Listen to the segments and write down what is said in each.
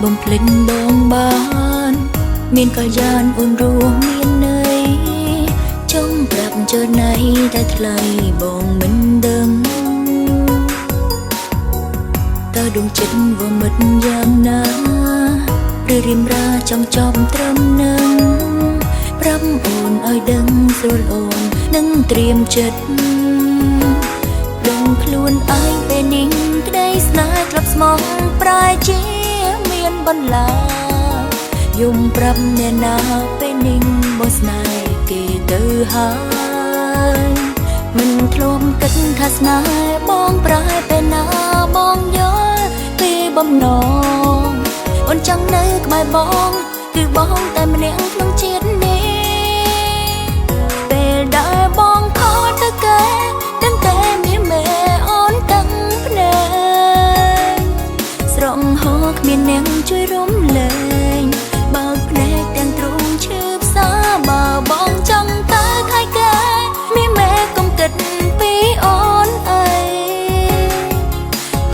បំភ្លេចបងបានមានក៏យ៉ានអូនរួមមានន័យចង់ប្រាប់ចើណៃតែថ្លៃបងមិនដឹងតើដួងចិត្តវមិតយ៉ាងណាឬរៀមរាចង់ចប់ត្រឹមនឹងប្រាប់អូនឲ្យដឹងស្រួលអូននឹងត្រៀមចិត្តដឹងខ្លួនឯងពេលនេះក្តីស្នេហ៍ក្លាប់ស្មងប្រែជាមានបន្លាយំប្រាប់អ្នកណាពេលនេះបងស្នេហ៍គេទៅហើយមិនធ្លាប់គិតថាស្នេហ៍បងប្រែពេលណាបងយល់ពីបំណងអូនចង់នៅក្បែរបងគឺបងតែម្នាក់ក្នុងជាតិនេះពេលដែលបងខកទៅគេដឹងតែមានមេអូនទាំងភ្នែកស្រងហោគ្មានអ្នកជួយរំលែងបើកភ្នែកទាំងទ្រូងឈឺផ្សាបើបងចង់ទៅខៃគេមានមេកុំគិតពីអូនអី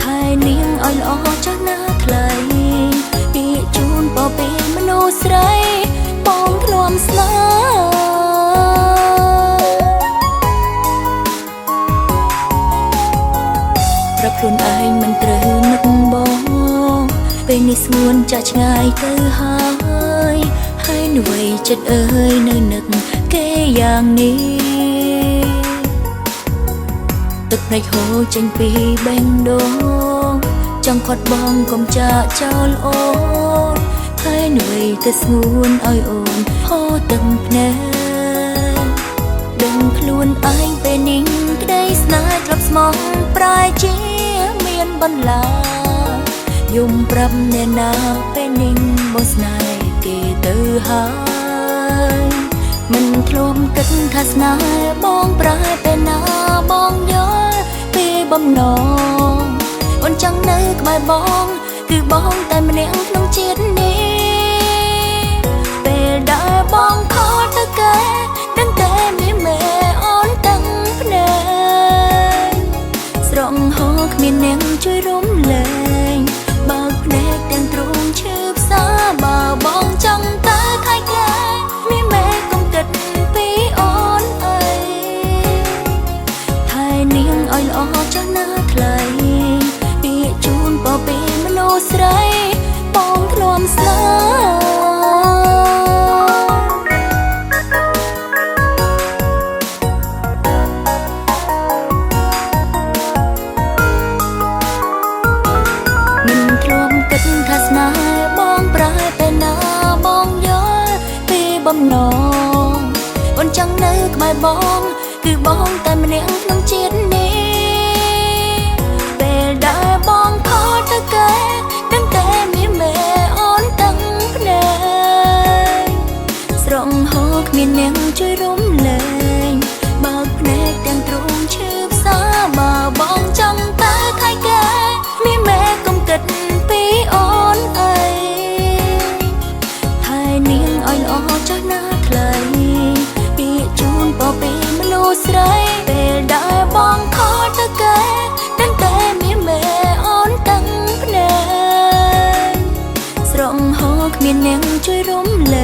ហើយនាងឲ្យល្អចុះណាថ្លៃពីជូនបបពីមនុស្សស្រីបងធ្លាប់ស្នេហ៍ប្រាប់ខ្លួនឯងមិនត្រូវនឹកបងពេលនេះស្ងួនចាក់ឆ្ងាយទៅហើយអ្វីចិត្តអើយនៅនឹកគេយ៉ាងនេះទឹកភ្នែកហូរចេញពីបេះដូងចង់ខាត់បងកុំចាកចោលអូនហើយអ្វីទៅស្ងួនឲ្យអូនហូរទឹកភ្នែកដឹងខ្លួនឯងពេលនេះក្តីស្នេហ៍ក្លាប់ស្មងប្រែជាមានបន្លាយំប្រាប់អ្នកណាពេលនេះបងស្នេហ៍គេទៅហើយមិនធ្លាប់គិតថាស្នេហ៍បងប្រែពេលណាបងយល់ពីបំណងអូនចង់នៅក្បែរបងគឺបងតែម្នាក់ក្នុងជាតិនេះពេលដែលបងខកទៅគេដឹងតែមានមេអូនទាំងភ្នែកស្រងហោគ្មានអ្នកជួយរំលែងបើកភ្នែកទាំងទ្រូងឈឺផ្សាបើបងចង់ទៅខៃគេមានមេកុំគិតពីអូនអីហើយនាងឲ្យល្អចុះណាថ្លៃពីជូនបបពីមនុស្សស្រីបងធ្លាប់ស្នេហ៍មិនធ្លាប់គិតថាស្នេហ៍បងប្រែពេលណាបងយល់ពីបំណងអូនចង់នៅក្បែរបងគឺបងតែម្នាក់ក្នុងជាតិនេះពេលដែលបងខកទៅគេដឹងតែមានមេអូនទាំងភ្នែកស្រងហោគ្មានអ្នកជួយរំលែងបើកភ្នែកទាំងទ្រូងឈឺផ្សាបើបងចង់ទៅខៃគេមានមេកុំគិតពីអូនអីហើយនាងឲ្យល្អចុះណាថ្លៃពីជូនបបពីមនុស្សស្រីពេលដែលបងខកទៅគេដឹងតែមានមេអូនទាំងភ្នែកស្រងហោគ្មានអ្នកជួយរំលែ